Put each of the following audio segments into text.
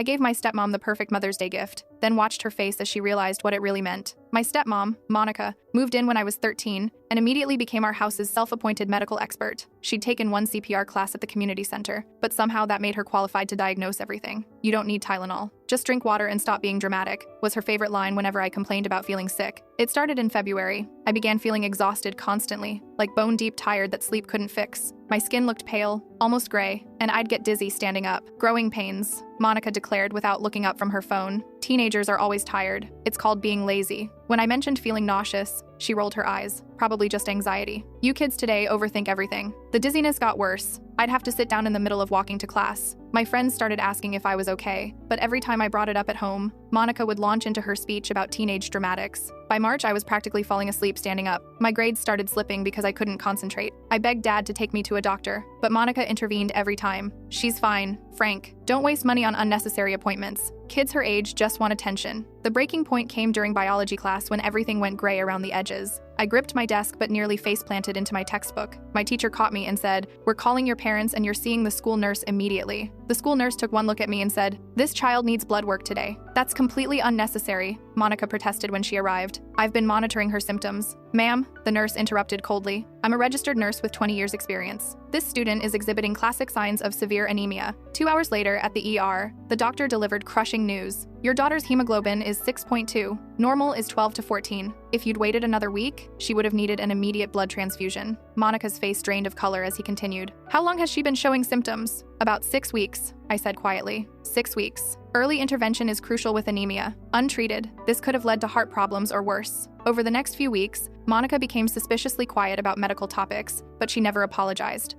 I gave my stepmom the perfect Mother's Day gift, then watched her face as she realized what it really meant. My stepmom, Monica, moved in when I was 13 and immediately became our house's self-appointed medical expert. She'd taken one CPR class at the community center, but somehow that made her qualified to diagnose everything. "You don't need Tylenol. Just drink water and stop being dramatic," was her favorite line whenever I complained about feeling sick. It started in February. I began feeling exhausted constantly, like bone-deep tired that sleep couldn't fix. My skin looked pale, almost gray, and I'd get dizzy standing up. "Growing pains," Monica declared without looking up from her phone. "Teenagers are always tired. It's called being lazy." When I mentioned feeling nauseous, she rolled her eyes. "Probably just anxiety. You kids today overthink everything." The dizziness got worse. I'd have to sit down in the middle of walking to class. My friends started asking if I was okay, but every time I brought it up at home, Monica would launch into her speech about teenage dramatics. By March, I was practically falling asleep standing up. My grades started slipping because I couldn't concentrate. I begged Dad to take me to a doctor, but Monica intervened every time. "She's fine, Frank. Don't waste money on unnecessary appointments. Kids her age just want attention." The breaking point came during biology class when everything went gray around the edges. I gripped my desk but nearly face-planted into my textbook. My teacher caught me and said, "We're calling your parents and you're seeing the school nurse immediately." The school nurse took one look at me and said, "This child needs blood work today." "That's completely unnecessary," Monica protested when she arrived. "I've been monitoring her symptoms." "Ma'am," the nurse interrupted coldly, "I'm a registered nurse with 20 years experience. This student is exhibiting classic signs of severe anemia." 2 hours later at the ER, the doctor delivered crushing news. "Your daughter's hemoglobin is 6.2. Normal is 12 to 14. If you'd waited another week, she would have needed an immediate blood transfusion." Monica's face drained of color as he continued. "How long has she been showing symptoms?" "About 6 weeks, I said quietly. 6 weeks. Early intervention is crucial with anemia. Untreated, this could have led to heart problems or worse." Over the next few weeks, Monica became suspiciously quiet about medical topics, but she never apologized.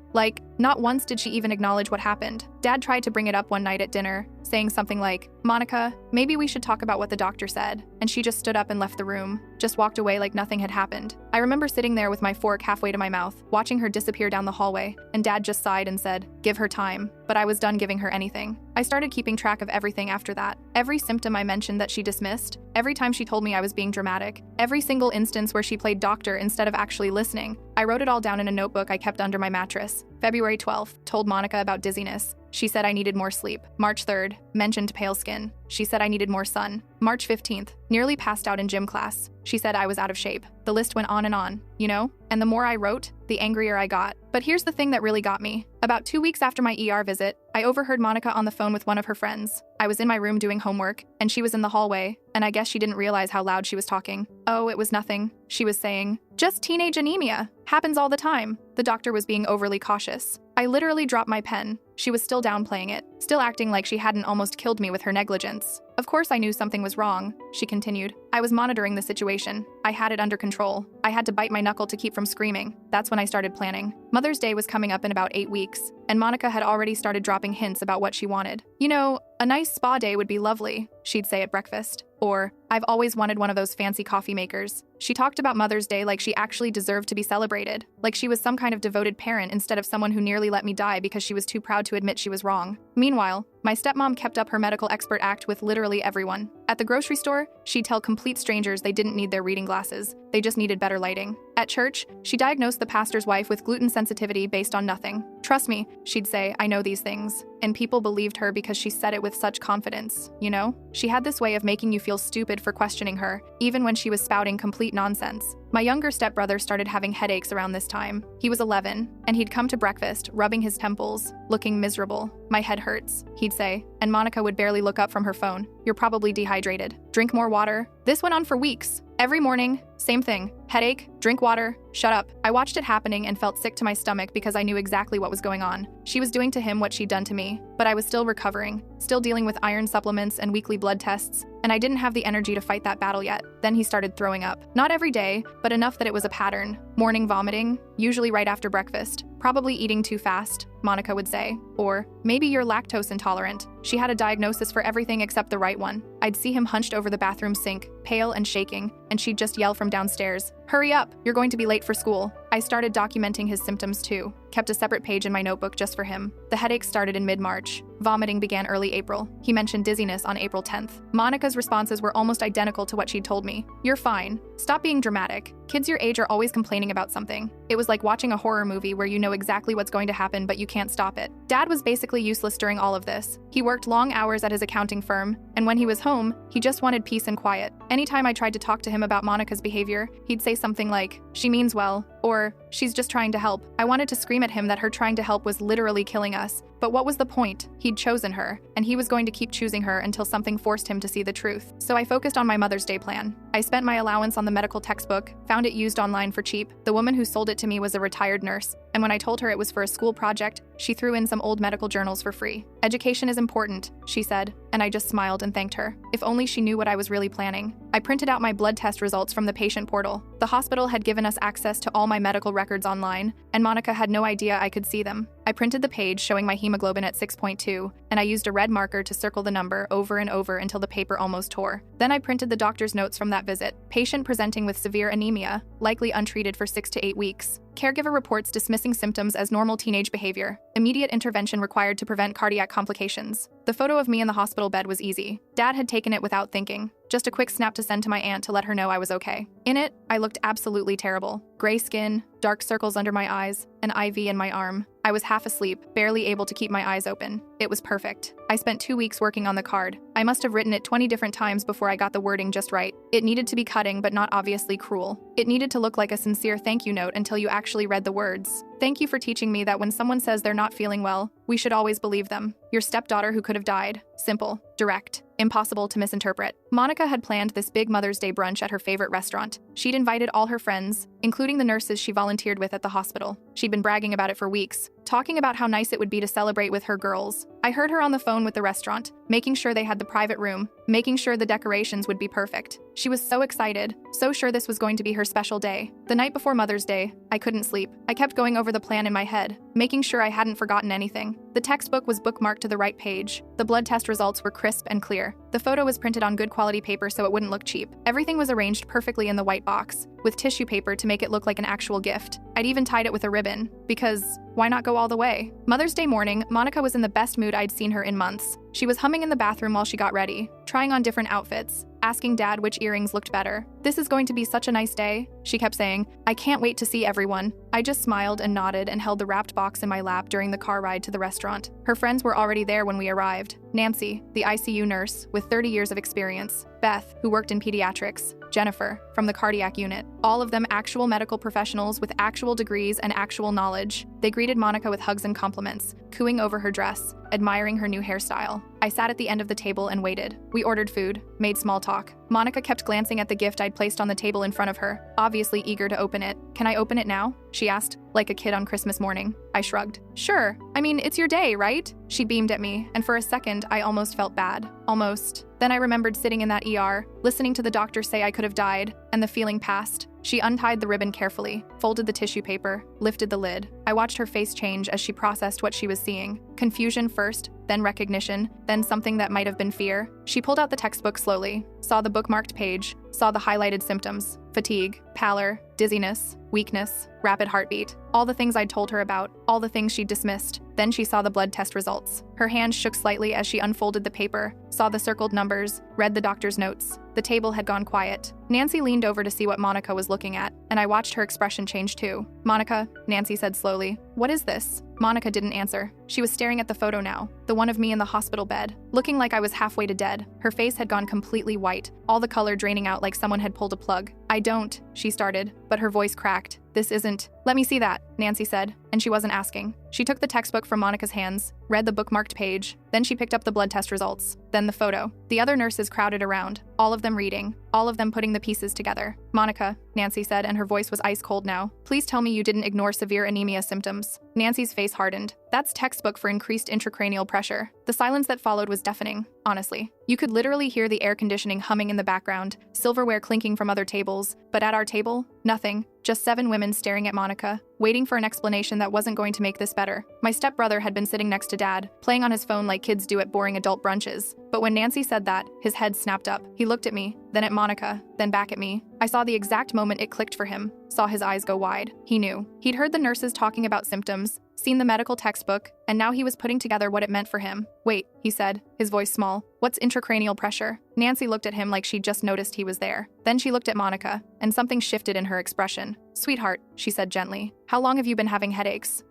Not once did she even acknowledge what happened. Dad tried to bring it up one night at dinner, saying something like, "Monica, maybe we should talk about what the doctor said." And she just stood up and left the room, just walked away like nothing had happened. I remember sitting there with my fork halfway to my mouth, watching her disappear down the hallway, and Dad just sighed and said, "Give her time." But I was done giving her anything. I started keeping track of everything after that. Every symptom I mentioned that she dismissed, every time she told me I was being dramatic, every single instance where she played doctor instead of actually listening. I wrote it all down in a notebook I kept under my mattress. February 12th, told Monica about dizziness. She said I needed more sleep. March 3rd, mentioned pale skin. She said I needed more sun. March 15th, nearly passed out in gym class. She said I was out of shape. The list went on, you know? And the more I wrote, the angrier I got. But here's the thing that really got me. About 2 weeks after my ER visit, I overheard Monica on the phone with one of her friends. I was in my room doing homework, and she was in the hallway, and I guess she didn't realize how loud she was talking. "Oh, it was nothing," she was saying. "Just teenage anemia. Happens all the time." The doctor was being overly cautious. I literally dropped my pen. She was still downplaying it, still acting like she hadn't almost killed me with her negligence. "Of course I knew something was wrong," she continued. "I was monitoring the situation. I had it under control. I had to bite my knuckle to keep from screaming." That's when I started planning. Mother's Day was coming up in about 8 weeks, and Monica had already started dropping hints about what she wanted. "You know, a nice spa day would be lovely," she'd say at breakfast. Or, "I've always wanted one of those fancy coffee makers." She talked about Mother's Day like she actually deserved to be celebrated, like she was some kind of devoted parent instead of someone who nearly let me die because she was too proud to admit she was wrong. Meanwhile, my stepmom kept up her medical expert act with literally everyone. At the grocery store, she'd tell complete strangers they didn't need their reading glasses, they just needed better lighting. At church, she diagnosed the pastor's wife with gluten sensitivity based on nothing. "Trust me," she'd say, "I know these things." And people believed her because she said it with such confidence, you know? She had this way of making you feel stupid for questioning her, even when she was spouting complete nonsense. My younger stepbrother started having headaches around this time. He was 11, and he'd come to breakfast, rubbing his temples, looking miserable. "My head hurts," he'd say, and Monica would barely look up from her phone. "You're probably dehydrated. Drink more water." This went on for weeks. Every morning, same thing. Headache, drink water, shut up. I watched it happening and felt sick to my stomach because I knew exactly what was going on. She was doing to him what she'd done to me, but I was still recovering, still dealing with iron supplements and weekly blood tests, and I didn't have the energy to fight that battle yet. Then he started throwing up. Not every day, but enough that it was a pattern. Morning vomiting, usually right after breakfast. "Probably eating too fast," Monica would say. Or, "Maybe you're lactose intolerant." She had a diagnosis for everything except the right one. I'd see him hunched over the bathroom sink, pale and shaking, and she'd just yell from downstairs, Hurry up, you're going to be late for school. I started documenting his symptoms too. Kept a separate page in my notebook just for him. The headaches started in mid-March. Vomiting began early April. He mentioned dizziness on April 10th. Monica's responses were almost identical to what she'd told me. You're fine. Stop being dramatic. Kids your age are always complaining about something. It was like watching a horror movie where you know exactly what's going to happen but you can't stop it. Dad was basically useless during all of this. He worked long hours at his accounting firm, and when he was home, he just wanted peace and quiet. Anytime I tried to talk to him about Monica's behavior, he'd say something like, "She means well," or "She's just trying to help." I wanted to scream at him that her trying to help was literally killing us. But what was the point? He'd chosen her, and he was going to keep choosing her until something forced him to see the truth. So I focused on my Mother's Day plan. I spent my allowance on the medical textbook, found it used online for cheap. The woman who sold it to me was a retired nurse, and when I told her it was for a school project, she threw in some old medical journals for free. "Education is important," she said, and I just smiled and thanked her. If only she knew what I was really planning. I printed out my blood test results from the patient portal. The hospital had given us access to all my medical records online, and Monica had no idea I could see them. I printed the page showing my hemoglobin at 6.2, and I used a red marker to circle the number over and over until the paper almost tore. Then I printed the doctor's notes from that visit. Patient presenting with severe anemia, likely untreated for 6 to 8 weeks. Caregiver reports dismissing symptoms as normal teenage behavior. Immediate intervention required to prevent cardiac complications. The photo of me in the hospital bed was easy. Dad had taken it without thinking. Just a quick snap to send to my aunt to let her know I was okay. In it, I looked absolutely terrible. Gray skin, dark circles under my eyes, an IV in my arm. I was half asleep, barely able to keep my eyes open. It was perfect. I spent 2 weeks working on the card. I must have written it 20 different times before I got the wording just right. It needed to be cutting, but not obviously cruel. It needed to look like a sincere thank you note until you actually read the words. "Thank you for teaching me that when someone says they're not feeling well, we should always believe them. Your stepdaughter who could have died." Simple, direct, impossible to misinterpret. Monica had planned this big Mother's Day brunch at her favorite restaurant. She'd invited all her friends, including the nurses she volunteered with at the hospital. She'd been bragging about it for weeks, talking about how nice it would be to celebrate with her girls. I heard her on the phone with the restaurant, making sure they had the private room, making sure the decorations would be perfect. She was so excited, so sure this was going to be her special day. The night before Mother's Day, I couldn't sleep. I kept going over the plan in my head, making sure I hadn't forgotten anything. The textbook was bookmarked to the right page. The blood test results were crisp and clear. The photo was printed on good quality paper so it wouldn't look cheap. Everything was arranged perfectly in the white box, with tissue paper to make it look like an actual gift. I'd even tied it with a ribbon, because why not go all the way? Mother's Day morning, Monica was in the best mood I'd seen her in months. She was humming in the bathroom while she got ready, trying on different outfits, asking Dad which earrings looked better. "This is going to be such a nice day," she kept saying. "I can't wait to see everyone." I just smiled and nodded and held the wrapped box in my lap during the car ride to the restaurant. Her friends were already there when we arrived. Nancy, the ICU nurse with 30 years of experience. Beth, who worked in pediatrics. Jennifer, from the cardiac unit. All of them actual medical professionals with actual degrees and actual knowledge. They greeted Monica with hugs and compliments, cooing over her dress, admiring her new hairstyle. I sat at the end of the table and waited. We ordered food, made small talk. Monica kept glancing at the gift I'd placed on the table in front of her, obviously eager to open it. "Can I open it now?" she asked, like a kid on Christmas morning. I shrugged. "Sure. I mean, it's your day, right?" She beamed at me, and for a second, I almost felt bad. Almost. Then I remembered sitting in that ER, listening to the doctor say I could have died, and the feeling passed. She untied the ribbon carefully, folded the tissue paper, lifted the lid. I watched her face change as she processed what she was seeing. Confusion first, then recognition, then something that might have been fear. She pulled out the textbook slowly, saw the bookmarked page, saw the highlighted symptoms: fatigue, pallor, dizziness, weakness, rapid heartbeat. All the things I'd told her about, all the things she'd dismissed. Then she saw the blood test results. Her hand shook slightly as she unfolded the paper, saw the circled numbers, read the doctor's notes. The table had gone quiet. Nancy leaned over to see what Monica was looking at, and I watched her expression change too. "Monica," Nancy said slowly, "what is this?" Monica didn't answer. She was staring at the photo now, the one of me in the hospital bed, looking like I was halfway to dead. Her face had gone completely white, all the color draining out like someone had pulled a plug. "I don't," she started, but her voice cracked. "This isn't." "Let me see that," Nancy said, and she wasn't asking. She took the textbook from Monica's hands, read the bookmarked page, then she picked up the blood test results, then the photo. The other nurses crowded around, all of them reading, all of them putting the pieces together. "Monica," Nancy said, and her voice was ice cold now, "please tell me you didn't ignore severe anemia symptoms." Nancy's face hardened. That's textbook for increased intracranial pressure. The silence that followed was deafening, honestly. You could literally hear the air conditioning humming in the background, silverware clinking from other tables, but at our table, nothing. Just 7 women staring at Monica, waiting for an explanation that wasn't going to make this better. My stepbrother had been sitting next to Dad, playing on his phone like kids do at boring adult brunches. But when Nancy said that, his head snapped up. He looked at me, then at Monica, then back at me. I saw the exact moment it clicked for him, saw his eyes go wide. He knew. He'd heard the nurses talking about symptoms, seen the medical textbook, and now he was putting together what it meant for him. "Wait," he said, his voice small. "What's intracranial pressure?" Nancy looked at him like she'd just noticed he was there. Then she looked at Monica, and something shifted in her expression. "Sweetheart," she said gently, "how long have you been having headaches?"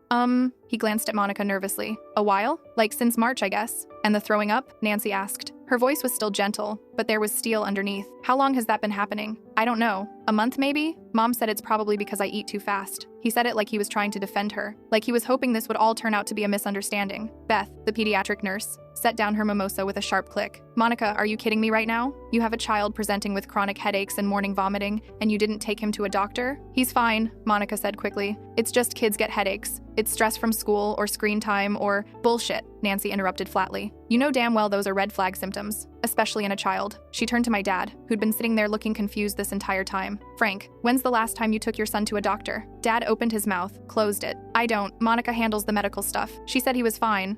He glanced at Monica nervously. "A while? Like since March, I guess." "And the throwing up?" Nancy asked. Her voice was still gentle, but there was steel underneath. "How long has that been happening?" "I don't know. A month maybe?" Mom said it's probably because I eat too fast. He said it like he was trying to defend her, like he was hoping this would all turn out to be a misunderstanding. Beth, the pediatric nurse, set down her mimosa with a sharp click. "Monica, are you kidding me right now? You have a child presenting with chronic headaches and morning vomiting, and you didn't take him to a doctor?" "He's fine," Monica said quickly. "It's just kids get headaches. It's stress from school or screen time or…" "Bullshit," Nancy interrupted flatly. "You know damn well those are red flag symptoms, especially in a child." She turned to my dad, who'd been sitting there looking confused this entire time. "Frank, when's the last time you took your son to a doctor?" Dad opened his mouth, closed it. "I don't. Monica handles the medical stuff. She said he was fine.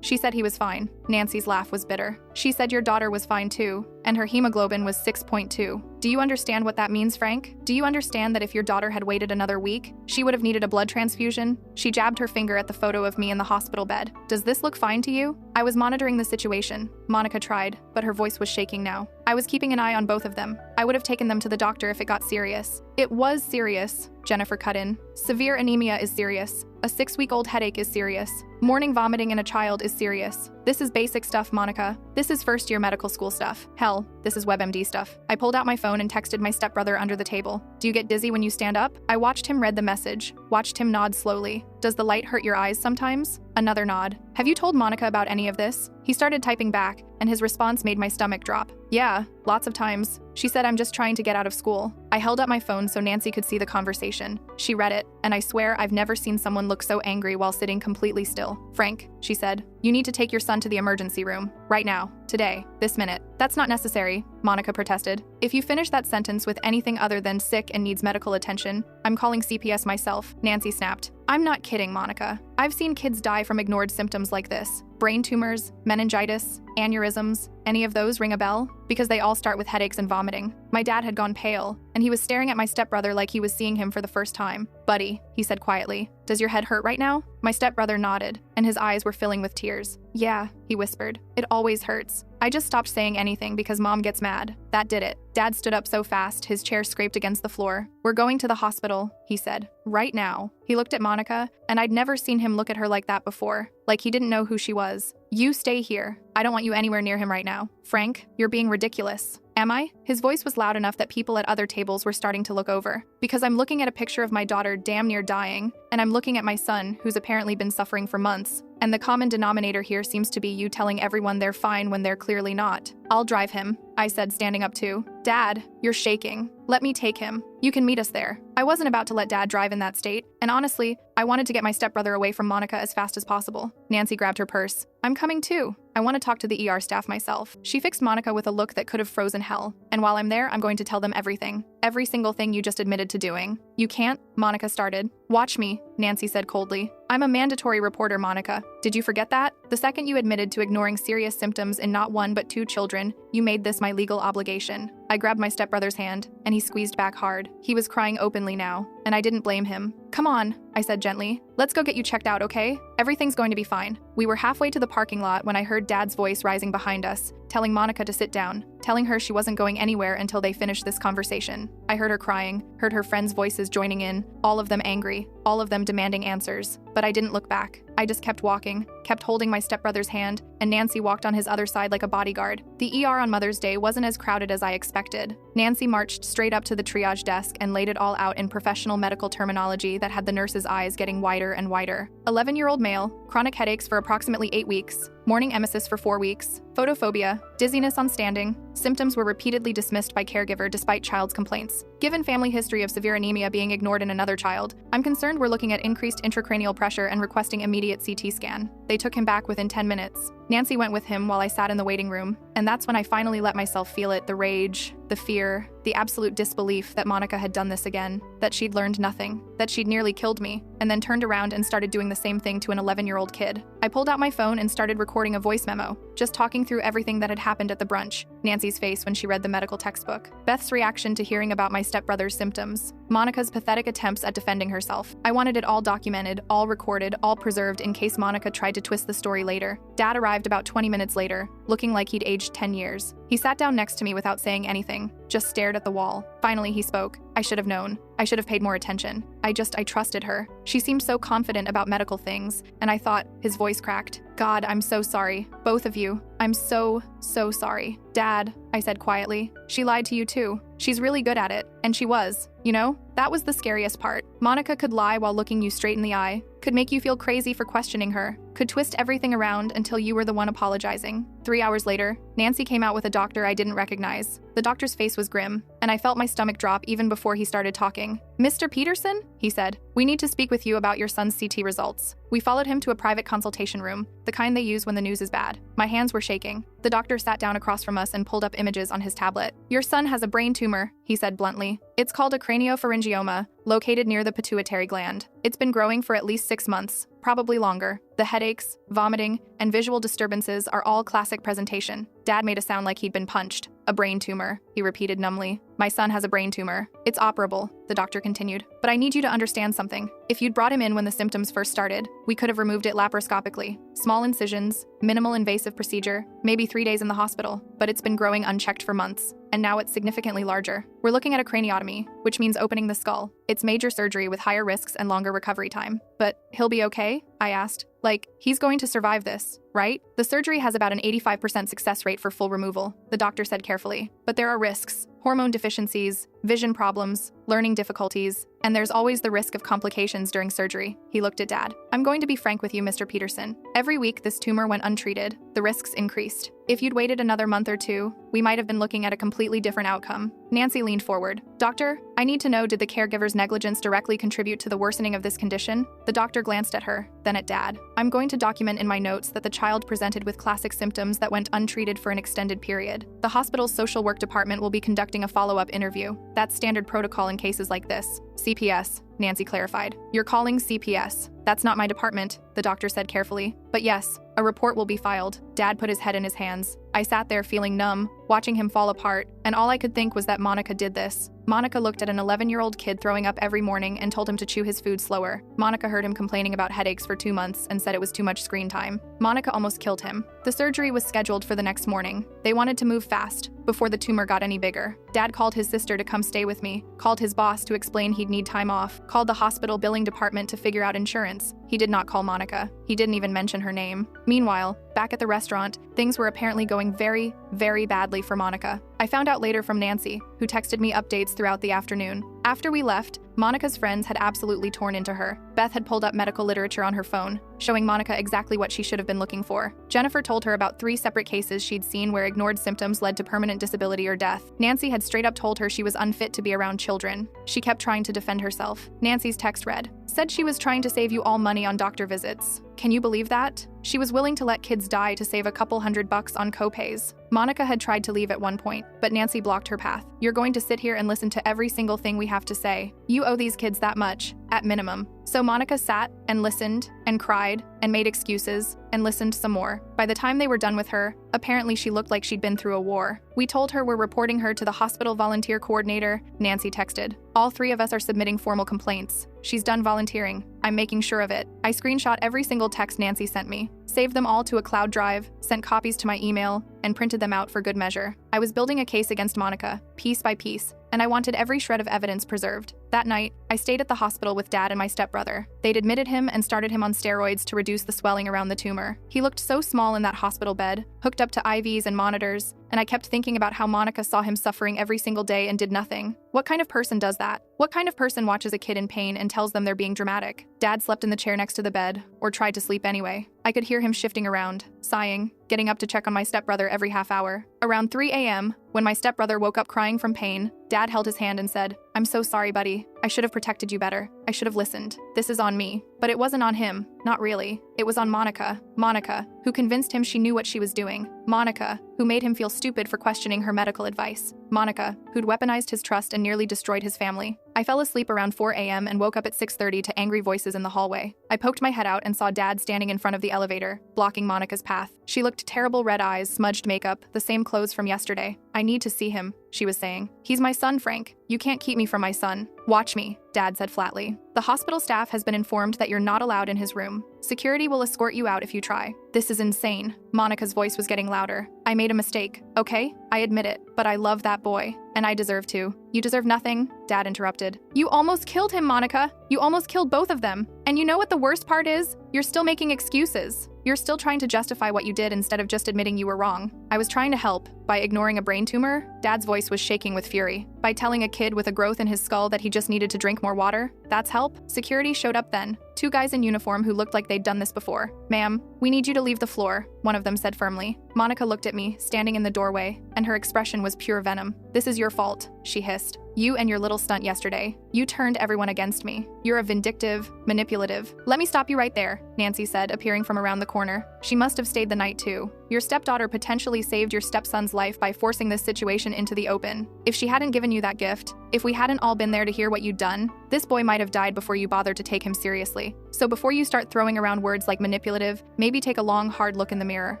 She said he was fine." Nancy's laugh was bitter. "She said your daughter was fine too, and her hemoglobin was 6.2. Do you understand what that means, Frank? Do you understand that if your daughter had waited another week, she would have needed a blood transfusion?" She jabbed her finger at the photo of me in the hospital bed. "Does this look fine to you?" I was monitoring the situation. Monica tried, but her voice was shaking now. "I was keeping an eye on both of them. I would have taken them to the doctor if it got serious." "It was serious," Jennifer cut in. "Severe anemia is serious. A 6-week-old headache is serious. Morning vomiting in a child is serious. This is basic stuff, Monica. This is first-year medical school stuff. Hell, this is WebMD stuff." I pulled out my phone and texted my stepbrother under the table. "Do you get dizzy when you stand up?" I watched him read the message, watched him nod slowly. "Does the light hurt your eyes sometimes?" Another nod. "Have you told Monica about any of this?" He started typing back, and his response made my stomach drop. "Yeah, lots of times. She said I'm just trying to get out of school." I held up my phone so Nancy could see the conversation. She read it, and I swear I've never seen someone look so angry while sitting completely still. "Frank," she said, "you need to take your son to the emergency room. Right now. Today. This minute." "That's not necessary," Monica protested. "If you finish that sentence with anything other than sick and needs medical attention, I'm calling CPS myself," Nancy snapped. "I'm not kidding, Monica. I've seen kids die from ignored symptoms like this. Brain tumors, meningitis, aneurysms. Any of those ring a bell? Because they all start with headaches and vomiting." My dad had gone pale, and he was staring at my stepbrother like he was seeing him for the first time. "Buddy," he said quietly, "does your head hurt right now?" My stepbrother nodded, and his eyes were filling with tears. "Yeah," he whispered. "It always hurts. I just stopped saying anything because Mom gets mad. That did it." Dad stood up so fast his chair scraped against the floor. "We're going to the hospital," he said. "Right now." He looked at Monica, and I'd never seen him look at her like that before, like he didn't know who she was. "You stay here. I don't want you anywhere near him right now." "Frank, you're being ridiculous." "Am I?" His voice was loud enough that people at other tables were starting to look over. "Because I'm looking at a picture of my daughter damn near dying, and I'm looking at my son, who's apparently been suffering for months, and the common denominator here seems to be you telling everyone they're fine when they're clearly not." "I'll drive him," I said, standing up too. "Dad, you're shaking. Let me take him. You can meet us there." I wasn't about to let Dad drive in that state, and honestly, I wanted to get my stepbrother away from Monica as fast as possible. Nancy grabbed her purse. "I'm coming too. I want to talk to the ER staff myself." She fixed Monica with a look that could have frozen hell. "And while I'm there, I'm going to tell them everything. Every single thing you just admitted to doing." "You can't," Monica started. "Watch me," Nancy said coldly. "I'm a mandatory reporter, Monica. Did you forget that? The second you admitted to ignoring serious symptoms in not one but 2 children, you made this my legal obligation." I grabbed my stepbrother's hand, and he squeezed back hard. He was crying openly now, and I didn't blame him. "Come on," I said gently. "Let's go get you checked out, okay? Everything's going to be fine." We were halfway to the parking lot when I heard Dad's voice rising behind us, telling Monica to sit down, telling her she wasn't going anywhere until they finished this conversation. I heard her crying, heard her friends' voices joining in, all of them angry, all of them demanding answers. But I didn't look back. I just kept walking, kept holding my stepbrother's hand, and Nancy walked on his other side like a bodyguard. The ER on Mother's Day wasn't as crowded as I expected. Nancy marched straight up to the triage desk and laid it all out in professional medical terminology that had the nurse's eyes getting wider and wider. 11-year-old male, chronic headaches for approximately 8 weeks, morning emesis for 4 weeks, photophobia, dizziness on standing. Symptoms were repeatedly dismissed by caregiver despite child's complaints. Given family history of severe anemia being ignored in another child, I'm concerned we're looking at increased intracranial pressure and requesting immediate CT scan. They took him back within 10 minutes. Nancy went with him while I sat in the waiting room, and that's when I finally let myself feel it, the rage, the fear, the absolute disbelief that Monica had done this again, that she'd learned nothing, that she'd nearly killed me, and then turned around and started doing the same thing to an 11-year-old kid. I pulled out my phone and started recording a voice memo, just talking through everything that had happened at the brunch, Nancy's face when she read the medical textbook, Beth's reaction to hearing about my stepbrother's symptoms, Monica's pathetic attempts at defending herself. I wanted it all documented, all recorded, all preserved in case Monica tried to twist the story later. Dad arrived about 20 minutes later, looking like he'd aged 10 years. He sat down next to me without saying anything, just stared at the wall. Finally, he spoke. I should have known. I should have paid more attention. I trusted her. She seemed so confident about medical things, and I thought, his voice cracked. God, I'm so sorry. Both of you. I'm so sorry. Dad, I said quietly. She lied to you too. She's really good at it. And she was. You know, that was the scariest part. Monica could lie while looking you straight in the eye, could make you feel crazy for questioning her, could twist everything around until you were the one apologizing. 3 hours later, Nancy came out with a doctor I didn't recognize. The doctor's face was grim, and I felt my stomach drop even before he started talking. Mr. Peterson, he said, we need to speak with you about your son's CT results. We followed him to a private consultation room, the kind they use when the news is bad. My hands were shaking. The doctor sat down across from us and pulled up images on his tablet. Your son has a brain tumor, he said bluntly. It's called a craniopharyngioma, located near the pituitary gland. It's been growing for at least 6 months, probably longer. The headaches, vomiting, and visual disturbances are all classic presentation. Dad made a sound like he'd been punched. A brain tumor, he repeated numbly. My son has a brain tumor. It's operable, the doctor continued. But I need you to understand something. If you'd brought him in when the symptoms first started, we could have removed it laparoscopically. Small incisions, minimal invasive procedure, maybe 3 days in the hospital. But it's been growing unchecked for months, and now it's significantly larger. We're looking at a craniotomy, which means opening the skull. It's major surgery with higher risks and longer recovery time. But he'll be okay? I asked. Like, he's going to survive this, right? The surgery has about an 85% success rate for full removal, the doctor said carefully. But there are risks. Hormone deficiencies, vision problems, learning difficulties, and there's always the risk of complications during surgery. He looked at Dad. I'm going to be frank with you, Mr. Peterson. Every week this tumor went untreated, the risks increased. If you'd waited another month or two, we might have been looking at a completely different outcome. Nancy leaned forward. Doctor, I need to know, did the caregiver's negligence directly contribute to the worsening of this condition? The doctor glanced at her, then at Dad. I'm going to document in my notes that the child presented with classic symptoms that went untreated for an extended period. The hospital's social work department will be conducting a follow-up interview. That's standard protocol in cases like this. CPS, Nancy clarified. You're calling CPS. That's not my department, the doctor said carefully. But yes, a report will be filed. Dad put his head in his hands. I sat there feeling numb, watching him fall apart, and all I could think was that Monica did this. Monica looked at an 11-year-old kid throwing up every morning and told him to chew his food slower. Monica heard him complaining about headaches for 2 months and said it was too much screen time. Monica almost killed him. The surgery was scheduled for the next morning. They wanted to move fast, before the tumor got any bigger. Dad called his sister to come stay with me, called his boss to explain he'd need time off, called the hospital billing department to figure out insurance. He did not call Monica. He didn't even mention her name. Meanwhile, back at the restaurant, things were apparently going very, very badly for Monica. I found out later from Nancy, who texted me updates throughout the afternoon. After we left, Monica's friends had absolutely torn into her. Beth had pulled up medical literature on her phone, showing Monica exactly what she should have been looking for. Jennifer told her about 3 separate cases she'd seen where ignored symptoms led to permanent disability or death. Nancy had straight up told her she was unfit to be around children. She kept trying to defend herself. Nancy's text read, said she was trying to save you all money on doctor visits. Can you believe that? She was willing to let kids die to save a couple $100 on co-pays. Monica had tried to leave at one point, but Nancy blocked her path. You're going to sit here and listen to every single thing we have to say. You owe these kids that much, at minimum. So Monica sat and listened and cried and made excuses and listened some more. By the time they were done with her, apparently she looked like she'd been through a war. We told her we're reporting her to the hospital volunteer coordinator, Nancy texted. All 3 of us are submitting formal complaints. She's done volunteering. I'm making sure of it. I screenshot every single text Nancy sent me, saved them all to a cloud drive, sent copies to my email, and printed them out for good measure. I was building a case against Monica, piece by piece, and I wanted every shred of evidence preserved. That night, I stayed at the hospital with Dad and my stepbrother. They'd admitted him and started him on steroids to reduce the swelling around the tumor. He looked so small in that hospital bed, hooked up to IVs and monitors, and I kept thinking about how Monica saw him suffering every single day and did nothing. What kind of person does that? What kind of person watches a kid in pain and tells them they're being dramatic? Dad slept in the chair next to the bed, or tried to sleep anyway. I could hear him shifting around, sighing, getting up to check on my stepbrother every half hour. Around 3 a.m., when my stepbrother woke up crying from pain, Dad held his hand and said, I'm so sorry, buddy. I should have protected you better. I should have listened. This is on me. But it wasn't on him. Not really. It was on Monica. Monica, who convinced him she knew what she was doing. Monica, who made him feel stupid for questioning her medical advice. Monica, who'd weaponized his trust and nearly destroyed his family. I fell asleep around 4 a.m. and woke up at 6:30 to angry voices in the hallway. I poked my head out and saw Dad standing in front of the elevator, blocking Monica's path. She looked terrible, red eyes, smudged makeup, the same clothes from yesterday. I need to see him, she was saying. He's my son, Frank. You can't keep me from my son. Watch me, Dad said flatly. The hospital staff has been informed that you're not allowed in his room. Security will escort you out if you try. This is insane. Monica's voice was getting louder. I made a mistake, okay? I admit it, but I love that boy, and I deserve to. You deserve nothing, Dad interrupted. You almost killed him, Monica. You almost killed both of them. And you know what the worst part is? You're still making excuses. You're still trying to justify what you did instead of just admitting you were wrong. I was trying to help. By ignoring a brain tumor? Dad's voice was shaking with fury. By telling a kid with a growth in his skull that he just needed to drink more water? That's help? Security showed up then. 2 guys in uniform who looked like they'd done this before. Ma'am, we need you to leave the floor, one of them said firmly. Monica looked at me, standing in the doorway, and her expression was pure venom. This is your fault, she hissed. You and your little stunt yesterday. You turned everyone against me. You're a vindictive, manipulative. Let me stop you right there, Nancy said, appearing from around the corner. She must have stayed the night too. Your stepdaughter potentially saved your stepson's life by forcing this situation into the open. If she hadn't given you that gift, if we hadn't all been there to hear what you'd done, this boy might have died before you bothered to take him seriously. So before you start throwing around words like manipulative, maybe take a long, hard look in the mirror.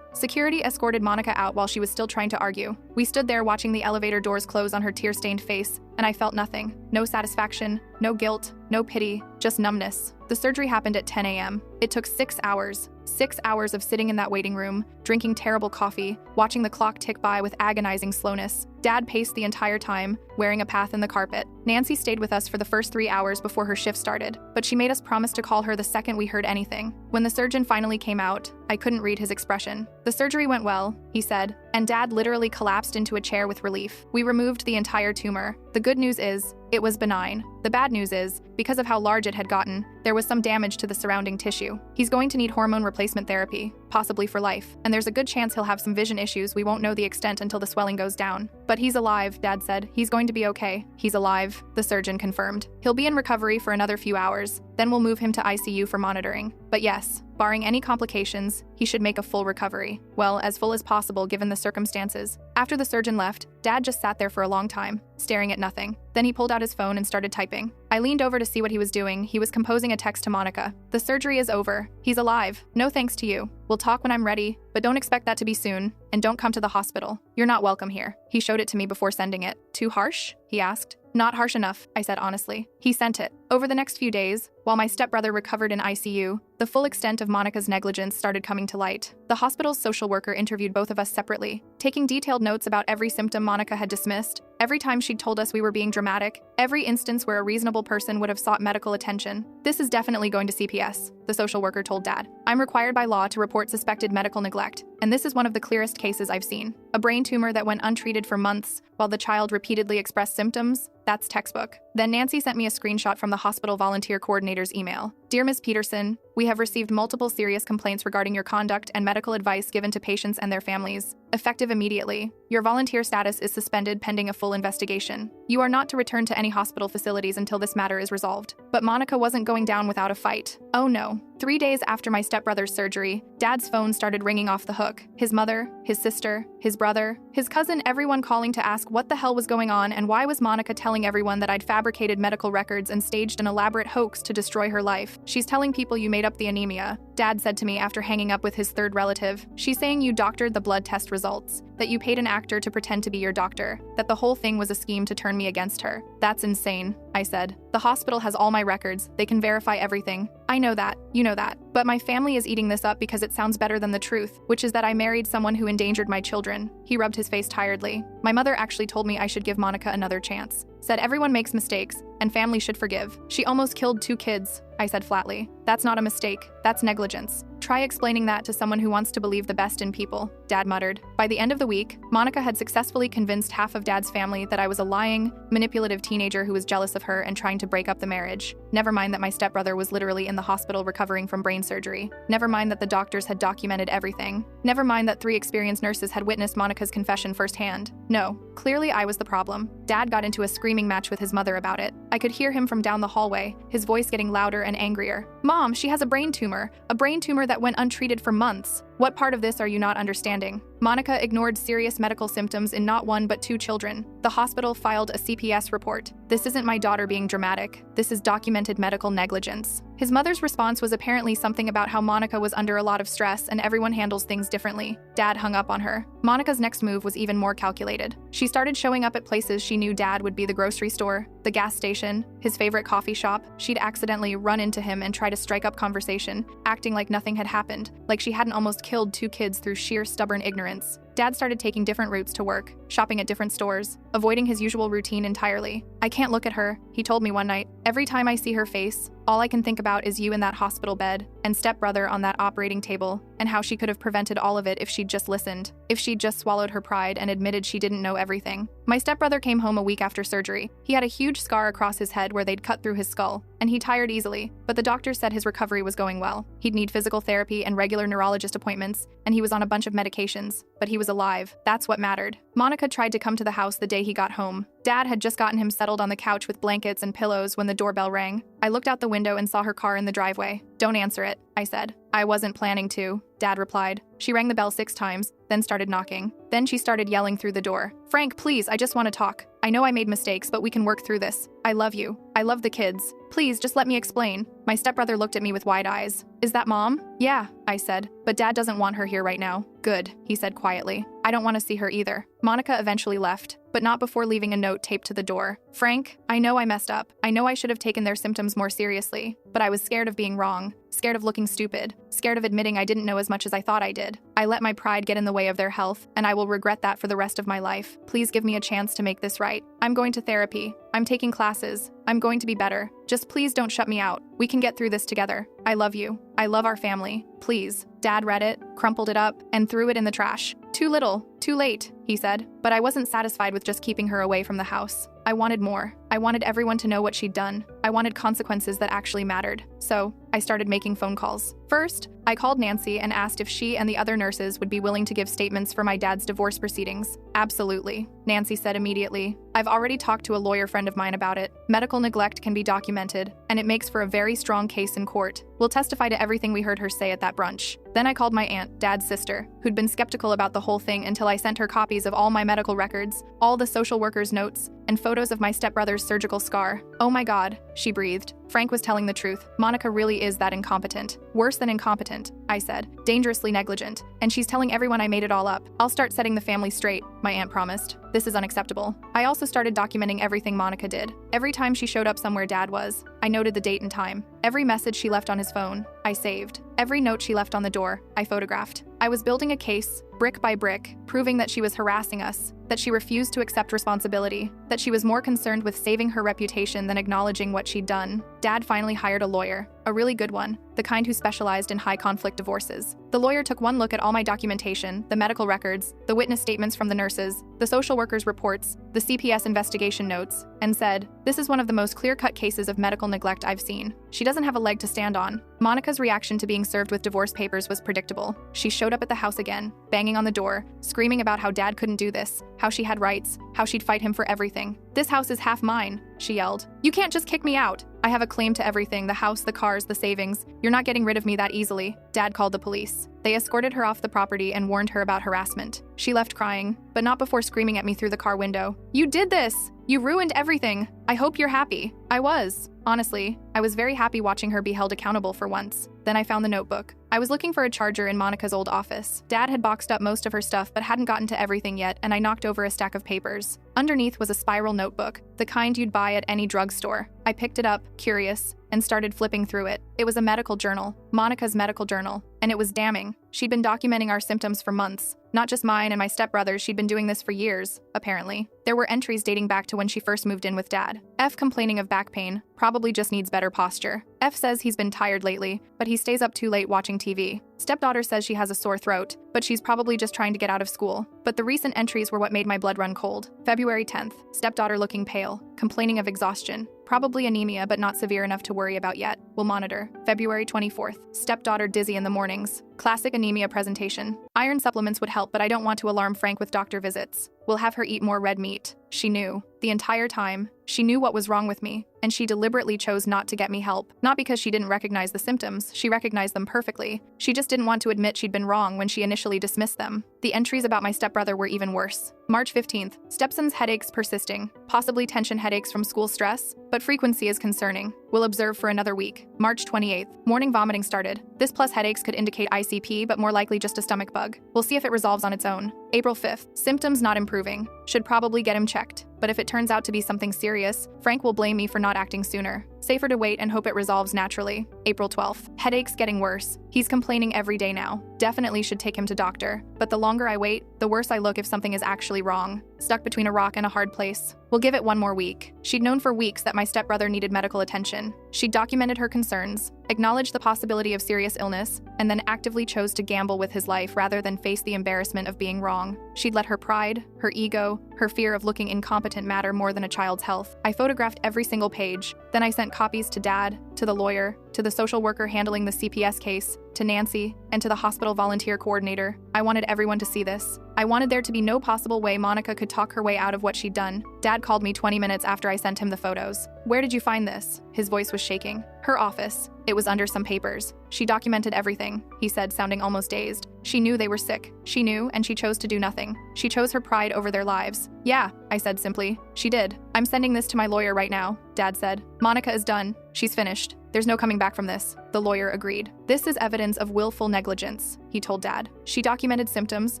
Security escorted Monica out while she was still trying to argue. We stood there watching the elevator doors close on her tear-stained face, and I felt nothing. No satisfaction, no guilt, no pity, just numbness. The surgery happened at 10 a.m. It took 6 hours. 6 hours of sitting in that waiting room, drinking terrible coffee, watching the clock tick by with agonizing slowness. Dad paced the entire time, wearing a path in the carpet. Nancy stayed with us for the first 3 hours before her shift started, but she made us promise to call her the second we heard anything. When the surgeon finally came out, I couldn't read his expression. The surgery went well, he said, and Dad literally collapsed into a chair with relief. We removed the entire tumor. The good news is, it was benign. The bad news is, because of how large it had gotten, there was some damage to the surrounding tissue. He's going to need hormone replacement therapy, possibly for life, and there's a good chance he'll have some vision issues we won't know the extent until the swelling goes down. But he's alive, Dad said. He's going to be okay. He's alive, the surgeon confirmed. He'll be in recovery for another few hours, then we'll move him to ICU for monitoring. But yes, barring any complications, he should make a full recovery. Well, as full as possible given the circumstances. After the surgeon left, Dad just sat there for a long time, staring at nothing. Then he pulled out his phone and started typing. I leaned over to see what he was doing. He was composing a text to Monica. The surgery is over. He's alive. No thanks to you. We'll talk when I'm ready, but don't expect that to be soon. And don't come to the hospital. You're not welcome here. He showed it to me before sending it. Too harsh? He asked. Not harsh enough, I said honestly. He sent it. Over the next few days, while my stepbrother recovered in ICU, the full extent of Monica's negligence started coming to light. The hospital's social worker interviewed both of us separately, taking detailed notes about every symptom Monica had dismissed, every time she'd told us we were being dramatic, every instance where a reasonable person would have sought medical attention. This is definitely going to CPS, the social worker told Dad. I'm required by law to report suspected medical neglect, and this is one of the clearest cases I've seen. A brain tumor that went untreated for months while the child repeatedly expressed symptoms? That's textbook. Then Nancy sent me a screenshot from the hospital volunteer coordinator's email. Dear Ms. Peterson, we have received multiple serious complaints regarding your conduct and medical advice given to patients and their families. Effective immediately. Your volunteer status is suspended pending a full investigation. You are not to return to any hospital facilities until this matter is resolved. But Monica wasn't going down without a fight. Oh no. 3 days after my stepbrother's surgery, Dad's phone started ringing off the hook. His mother, his sister, his brother, his cousin, everyone calling to ask what the hell was going on and why was Monica telling everyone that I'd fabricated medical records and staged an elaborate hoax to destroy her life. She's telling people you made up the anemia, Dad said to me after hanging up with his third relative. She's saying you doctored the blood test results, that you paid an actor to pretend to be your doctor, that the whole thing was a scheme to turn me against her. That's insane, I said. The hospital has all my records. They can verify everything. I know that. You know that. But my family is eating this up because it sounds better than the truth, which is that I married someone who endangered my children. He rubbed his face tiredly. My mother actually told me I should give Monica another chance. Said everyone makes mistakes, and family should forgive. She almost killed 2 kids, I said flatly. That's not a mistake. That's negligence. Try explaining that to someone who wants to believe the best in people, Dad muttered. By the end of the week, Monica had successfully convinced half of Dad's family that I was a lying, manipulative teenager who was jealous of her and trying to break up the marriage. Never mind that my stepbrother was literally in the hospital recovering from brain surgery. Never mind that the doctors had documented everything. Never mind that 3 experienced nurses had witnessed Monica's confession firsthand. No, Clearly, I was the problem. Dad got into a screaming match with his mother about it. I could hear him from down the hallway, his voice getting louder and angrier. Mom, she has a brain tumor that went untreated for months. What part of this are you not understanding? Monica ignored serious medical symptoms in not one but two children. The hospital filed a CPS report. This isn't my daughter being dramatic. This is documented medical negligence. His mother's response was apparently something about how Monica was under a lot of stress and everyone handles things differently. Dad hung up on her. Monica's next move was even more calculated. She started showing up at places she knew Dad would be: the grocery store, the gas station, his favorite coffee shop. She'd accidentally run into him and try to strike up conversation, acting like nothing had happened, like she hadn't almost killed two kids through sheer stubborn ignorance. Dad started taking different routes to work, shopping at different stores, avoiding his usual routine entirely. I can't look at her, he told me one night. Every time I see her face, all I can think about is you in that hospital bed and stepbrother on that operating table, and how she could have prevented all of it if she'd just listened, if she'd just swallowed her pride and admitted she didn't know everything. My stepbrother came home a week after surgery. He had a huge scar across his head where they'd cut through his skull, and he tired easily, but the doctor said his recovery was going well. He'd need physical therapy and regular neurologist appointments, and he was on a bunch of medications, but he was alive. That's what mattered. Monica tried to come to the house the day he got home. Dad had just gotten him settled on the couch with blankets and pillows when the doorbell rang. I looked out the window and saw her car in the driveway. "Don't answer it," I said. "I wasn't planning to," Dad replied. She rang the bell 6 times, then started knocking. Then she started yelling through the door. "Frank, please, I just want to talk. I know I made mistakes, but we can work through this. I love you. I love the kids. Please, just let me explain." My stepbrother looked at me with wide eyes. "Is that Mom?" "Yeah," I said, "but Dad doesn't want her here right now." "Good," he said quietly. "I don't want to see her either." Monica eventually left, but not before leaving a note taped to the door. "Frank, I know I messed up. I know I should have taken their symptoms more seriously, but I was scared of being wrong, scared of looking stupid, scared of admitting I didn't know as much as I thought I did. I let my pride get in the way of their health, and I will regret that for the rest of my life. Please give me a chance to make this right. I'm going to therapy. I'm taking classes. I'm going to be better. Just please don't shut me out. We can get through this together. I love you. I love our family. Please." Dad read it, crumpled it up, and threw it in the trash. "Too little, too late," he said. But I wasn't satisfied with just keeping her away from the house. I wanted more. I wanted everyone to know what she'd done. I wanted consequences that actually mattered. So, I started making phone calls. First, I called Nancy and asked if she and the other nurses would be willing to give statements for my dad's divorce proceedings. "Absolutely," Nancy said immediately. "I've already talked to a lawyer friend of mine about it. Medical neglect can be documented, and it makes for a very strong case in court. We'll testify to everything we heard her say at that brunch." Then I called my aunt, Dad's sister, who'd been skeptical about the whole thing until I sent her copies of all my medical records, all the social worker's notes, and photos of my stepbrother's surgical scar. "Oh my God," she breathed. Frank was telling the truth. Monica really is that incompetent. Worse than incompetent, I said. Dangerously negligent. And she's telling everyone I made it all up. I'll start setting the family straight, my aunt promised. This is unacceptable. I also started documenting everything Monica did. Every time she showed up somewhere Dad was, I noted the date and time. Every message she left on his phone, I saved. Every note she left on the door, I photographed. I was building a case, brick by brick, proving that she was harassing us, that she refused to accept responsibility, that she was more concerned with saving her reputation than acknowledging what she'd done. Dad finally hired a lawyer, a really good one, the kind who specialized in high-conflict divorces. The lawyer took one look at all my documentation, the medical records, the witness statements from the nurses, the social workers' reports, the CPS investigation notes, and said, "This is one of the most clear-cut cases of medical neglect I've seen. She doesn't have a leg to stand on." Monica's reaction to being served with divorce papers was predictable. She showed up at the house again, banging on the door, screaming about how Dad couldn't do this, how she had rights, how she'd fight him for everything. "This house is half mine," she yelled. "You can't just kick me out. I have a claim to everything, the house, the cars, the savings. You're not getting rid of me that easily." Dad called the police. They escorted her off the property and warned her about harassment. She left crying, but not before screaming at me through the car window. "You did this! You ruined everything! I hope you're happy." I was. Honestly, I was very happy watching her be held accountable for once. Then I found the notebook. I was looking for a charger in Monica's old office. Dad had boxed up most of her stuff but hadn't gotten to everything yet, and I knocked over a stack of papers. Underneath was a spiral notebook, the kind you'd buy at any drugstore. I picked it up, curious, and started flipping through it. It was a medical journal, Monica's medical journal, and it was damning. She'd been documenting our symptoms for months. Not just mine and my stepbrother's, she'd been doing this for years, apparently. There were entries dating back to when she first moved in with Dad. F complaining of back pain, probably just needs better posture. F says he's been tired lately, but he stays up too late watching TV. Stepdaughter says she has a sore throat, but she's probably just trying to get out of school. But the recent entries were what made my blood run cold. February 10th, stepdaughter looking pale, complaining of exhaustion. Probably anemia, but not severe enough to worry about yet. Will monitor. February 24th, stepdaughter dizzy in the mornings. Classic anemia presentation. Iron supplements would help, but I don't want to alarm Frank with doctor visits. We'll have her eat more red meat. She knew. The entire time. She knew what was wrong with me, and she deliberately chose not to get me help. Not because she didn't recognize the symptoms, she recognized them perfectly. She just didn't want to admit she'd been wrong when she initially dismissed them. The entries about my stepbrother were even worse. March 15th. Stepson's headaches persisting. Possibly tension headaches from school stress, but frequency is concerning. We'll observe for another week. March 28th. Morning vomiting started. This plus headaches could indicate ICP, but more likely just a stomach bug. We'll see if it resolves on its own. April 5th. Symptoms not improving. Should probably get him checked. But if it turns out to be something serious, Frank will blame me for not acting sooner. Safer to wait and hope it resolves naturally. April 12th. Headaches getting worse. He's complaining every day now. Definitely should take him to doctor. But the longer I wait, the worse I look if something is actually wrong. Stuck between a rock and a hard place. We'll give it one more week. She'd known for weeks that my stepbrother needed medical attention. She documented her concerns, acknowledged the possibility of serious illness, and then actively chose to gamble with his life rather than face the embarrassment of being wrong. She'd let her pride, her ego, her fear of looking incompetent matter more than a child's health. I photographed every single page. Then I sent copies to Dad, to the lawyer, to the social worker handling the CPS case, to Nancy, and to the hospital volunteer coordinator. I wanted everyone to see this. I wanted there to be no possible way Monica could talk her way out of what she'd done. Dad called me 20 minutes after I sent him the photos. "Where did you find this?" His voice was shaking. "Her office. It was under some papers. She documented everything," he said, sounding almost dazed. She knew they were sick. She knew, and she chose to do nothing. She chose her pride over their lives. "Yeah," I said simply. "She did. I'm sending this to my lawyer right now," Dad said. "Monica is done. She's finished. There's no coming back from this." The lawyer agreed. "This is evidence of willful negligence," he told Dad. "She documented symptoms,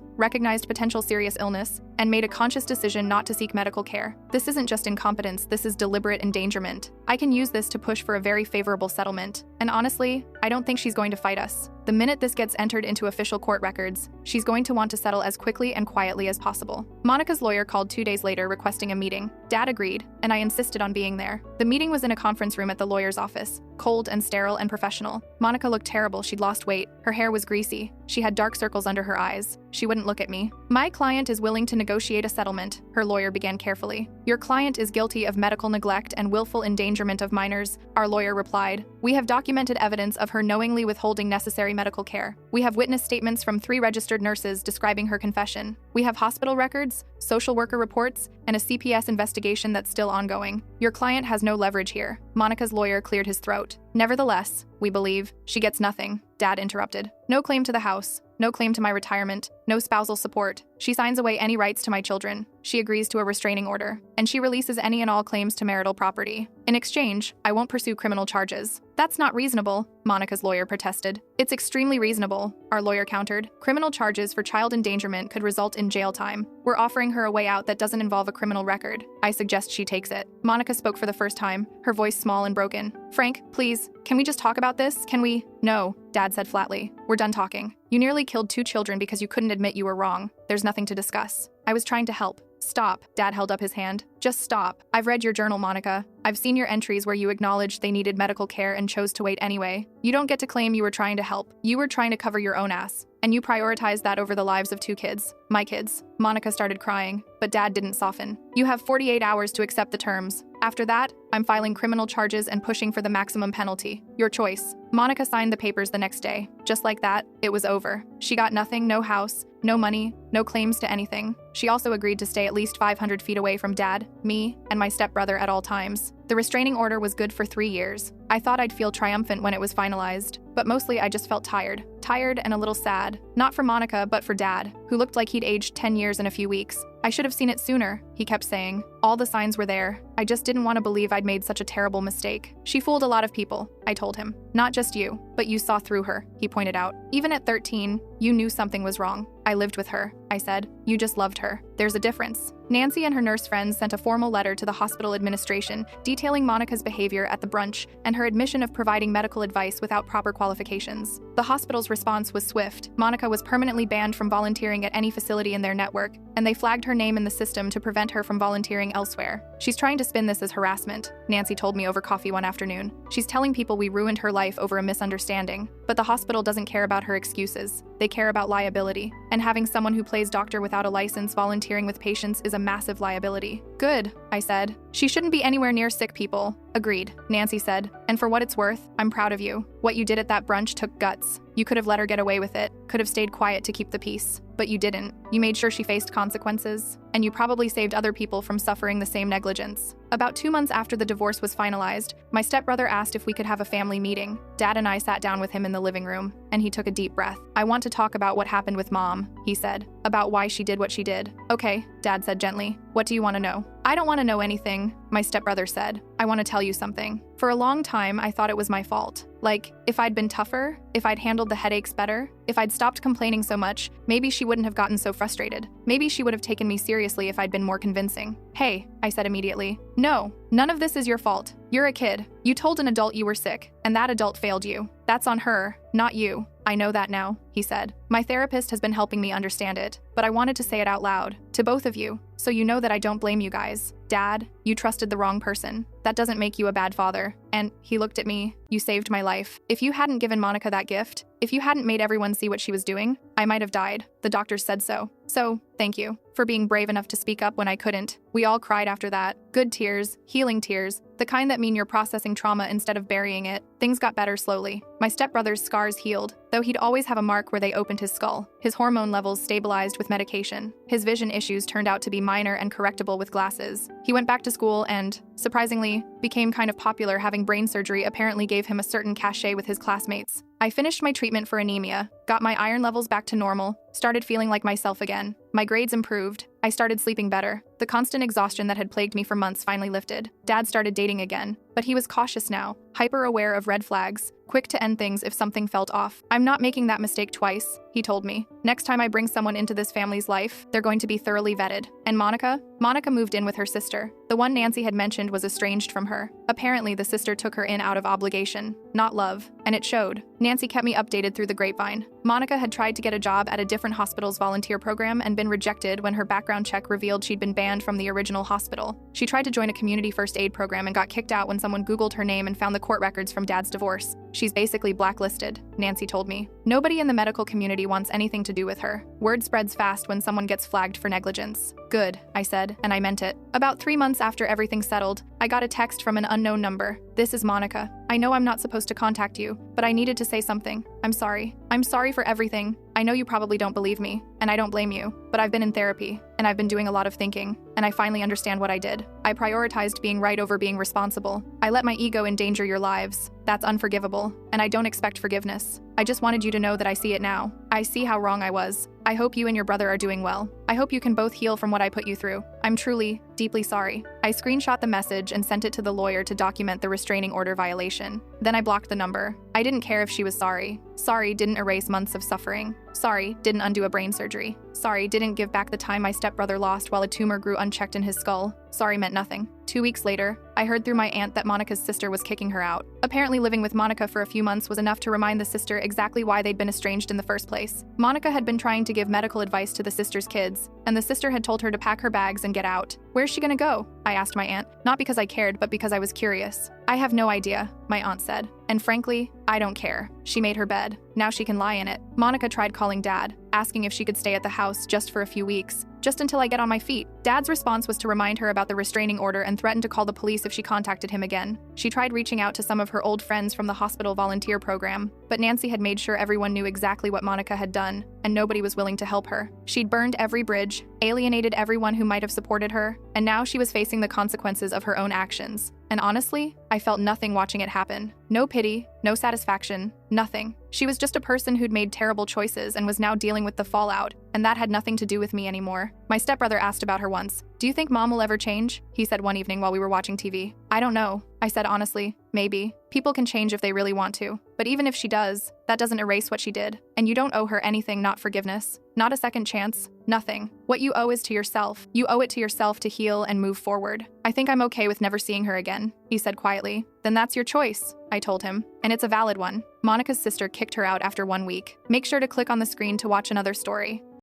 recognized potential serious illness, and made a conscious decision not to seek medical care. This isn't just incompetence, this is deliberate endangerment. I can use this to push for a very favorable settlement. And honestly, I don't think she's going to fight us. The minute this gets entered into official court records, she's going to want to settle as quickly and quietly as possible." Monica's lawyer called 2 days later requesting a meeting. Dad agreed, and I insisted on being there. The meeting was in a conference room at the lawyer's office, cold and sterile and professional. Monica looked terrible. She'd lost weight. Her hair was greasy. She had dark circles under her eyes. She wouldn't look at me. "My client is willing to negotiate a settlement," her lawyer began carefully. "Your client is guilty of medical neglect and willful endangerment of minors," our lawyer replied. "We have documented evidence of her knowingly withholding necessary medical care. We have witness statements from 3 registered nurses describing her confession. We have hospital records, social worker reports, and a CPS investigation that's still ongoing. Your client has no leverage here." Monica's lawyer cleared his throat. "Nevertheless, we believe she gets nothing," Dad interrupted. "No claim to the house, no claim to my retirement, no spousal support. She signs away any rights to my children. She agrees to a restraining order, and she releases any and all claims to marital property. In exchange, I won't pursue criminal charges." "That's not reasonable," Monica's lawyer protested. "It's extremely reasonable," our lawyer countered. "Criminal charges for child endangerment could result in jail time. We're offering her a way out that doesn't involve a criminal record. I suggest she takes it." Monica spoke for the first time, her voice small and broken. "Frank, please, can we just talk about this? Can we?" "No," Dad said flatly. "We're done talking. You nearly killed 2 children because you couldn't admit you were wrong. There's nothing to discuss. I was trying to help." "Stop," Dad held up his hand. "Just stop. I've read your journal, Monica. I've seen your entries where you acknowledged they needed medical care and chose to wait anyway. You don't get to claim you were trying to help. You were trying to cover your own ass. And you prioritized that over the lives of 2 kids. My kids." Monica started crying, but Dad didn't soften. "You have 48 hours to accept the terms. After that, I'm filing criminal charges and pushing for the maximum penalty. Your choice." Monica signed the papers the next day. Just like that, it was over. She got nothing, no house, no money, no claims to anything. She also agreed to stay at least 500 feet away from Dad, me, and my stepbrother at all times. The restraining order was good for 3 years. I thought I'd feel triumphant when it was finalized, but mostly I just felt tired. Tired and a little sad. Not for Monica, but for Dad, who looked like he'd aged 10 years in a few weeks. "I should have seen it sooner," he kept saying. "All the signs were there. I just didn't want to believe I'd made such a terrible mistake. She fooled a lot of people," I told him. "Not just you, but you saw through her," he pointed out. "Even at 13, you knew something was wrong." "I lived with her," I said. "You just loved her. There's a difference." Nancy and her nurse friends sent a formal letter to the hospital administration detailing Monica's behavior at the brunch and her admission of providing medical advice without proper qualifications. The hospital's response was swift. Monica was permanently banned from volunteering at any facility in their network, and they flagged her name in the system to prevent her from volunteering elsewhere. "She's trying to spin this as harassment," Nancy told me over coffee one afternoon. "She's telling people we ruined her life over a misunderstanding. But the hospital doesn't care about her excuses. They care about liability. And having someone who plays doctor without a license volunteering with patients is a massive liability. Good, I said. She shouldn't be anywhere near sick people. Agreed, Nancy said. And for what it's worth, I'm proud of you. What you did at that brunch took guts. You could have let her get away with it, could have stayed quiet to keep the peace. But you didn't. You made sure she faced consequences. And you probably saved other people from suffering the same negligence. About 2 months after the divorce was finalized, my stepbrother asked if we could have a family meeting. Dad and I sat down with him in the living room, and he took a deep breath. I want to talk about what happened with Mom, he said. About why she did what she did. Okay, Dad said gently. What do you want to know? I don't want to know anything, my stepbrother said. I want to tell you something. For a long time, I thought it was my fault. Like, if I'd been tougher, if I'd handled the headaches better, if I'd stopped complaining so much, maybe she wouldn't have gotten so frustrated. Maybe she would have taken me seriously if I'd been more convincing. Hey, I said immediately. No, none of this is your fault. You're a kid. You told an adult you were sick, and that adult failed you. That's on her, not you. I know that now, he said. My therapist has been helping me understand it, but I wanted to say it out loud, to both of you, so you know that I don't blame you guys. Dad, you trusted the wrong person. That doesn't make you a bad father. And he looked at me. You saved my life. If you hadn't given Monica that gift, if you hadn't made everyone see what she was doing, I might have died. The doctors said so. So, thank you for being brave enough to speak up when I couldn't. We all cried after that. Good tears, healing tears, the kind that mean you're processing trauma instead of burying it. Things got better slowly. My stepbrother's scars healed, though he'd always have a mark where they opened his skull. His hormone levels stabilized with medication. His vision issues turned out to be minor and correctable with glasses. He went back to school and, surprisingly, became kind of popular. Having brain surgery apparently gave him a certain cachet with his classmates. I finished my treatment for anemia, got my iron levels back to normal, started feeling like myself again. My grades improved. I started sleeping better. The constant exhaustion that had plagued me for months finally lifted. Dad started dating again, but he was cautious now, hyper-aware of red flags, quick to end things if something felt off. I'm not making that mistake twice, he told me. Next time I bring someone into this family's life, they're going to be thoroughly vetted. And Monica? Monica moved in with her sister. The one Nancy had mentioned was estranged from her. Apparently, the sister took her in out of obligation, not love, and it showed. Nancy kept me updated through the grapevine. Monica had tried to get a job at a different hospital's volunteer program and been rejected when her background check revealed she'd been banned from the original hospital. She tried to join a community first aid program and got kicked out when someone Googled her name and found the court records from Dad's divorce. She's basically blacklisted, Nancy told me. Nobody in the medical community wants anything to do with her. Word spreads fast when someone gets flagged for negligence. Good, I said, and I meant it. About 3 months after everything settled, I got a text from an unknown number. This is Monica. I know I'm not supposed to contact you, but I needed to say something. I'm sorry. I'm sorry for everything. I know you probably don't believe me, and I don't blame you, but I've been in therapy, and I've been doing a lot of thinking, and I finally understand what I did. I prioritized being right over being responsible. I let my ego endanger your lives. That's unforgivable, and I don't expect forgiveness. I just wanted you to know that I see it now. I see how wrong I was. I hope you and your brother are doing well. I hope you can both heal from what I put you through. I'm truly, deeply sorry. I screenshot the message and sent it to the lawyer to document the restraining order violation. Then I blocked the number. I didn't care if she was sorry. Sorry didn't erase months of suffering. Sorry didn't undo a brain surgery. Sorry didn't give back the time my stepbrother lost while a tumor grew unchecked in his skull. Sorry meant nothing. 2 weeks later, I heard through my aunt that Monica's sister was kicking her out. Apparently living with Monica for a few months was enough to remind the sister exactly why they'd been estranged in the first place. Monica had been trying to give medical advice to the sister's kids, and the sister had told her to pack her bags and get out. Where's she gonna go? I asked my aunt, not because I cared, but because I was curious. I have no idea, my aunt said. And frankly, I don't care. She made her bed. Now she can lie in it. Monica tried calling Dad, asking if she could stay at the house just for a few weeks, just until I get on my feet. Dad's response was to remind her about the restraining order and threaten to call the police if she contacted him again. She tried reaching out to some of her old friends from the hospital volunteer program, but Nancy had made sure everyone knew exactly what Monica had done, and nobody was willing to help her. She'd burned every bridge, alienated everyone who might have supported her, and now she was facing the consequences of her own actions. And honestly, I felt nothing watching it happen. No pity, no satisfaction, nothing. She was just a person who'd made terrible choices and was now dealing with the fallout, and that had nothing to do with me anymore. My stepbrother asked about her once. Do you think Mom will ever change? He said one evening while we were watching TV. I don't know. I said honestly, maybe. People can change if they really want to. But even if she does, that doesn't erase what she did. And you don't owe her anything, not forgiveness, not a second chance, nothing. What you owe is to yourself. You owe it to yourself to heal and move forward. I think I'm okay with never seeing her again, he said quietly. Then that's your choice, I told him. And it's a valid one. Monica's sister kicked her out after 1 week. Make sure to click on the screen to watch another story.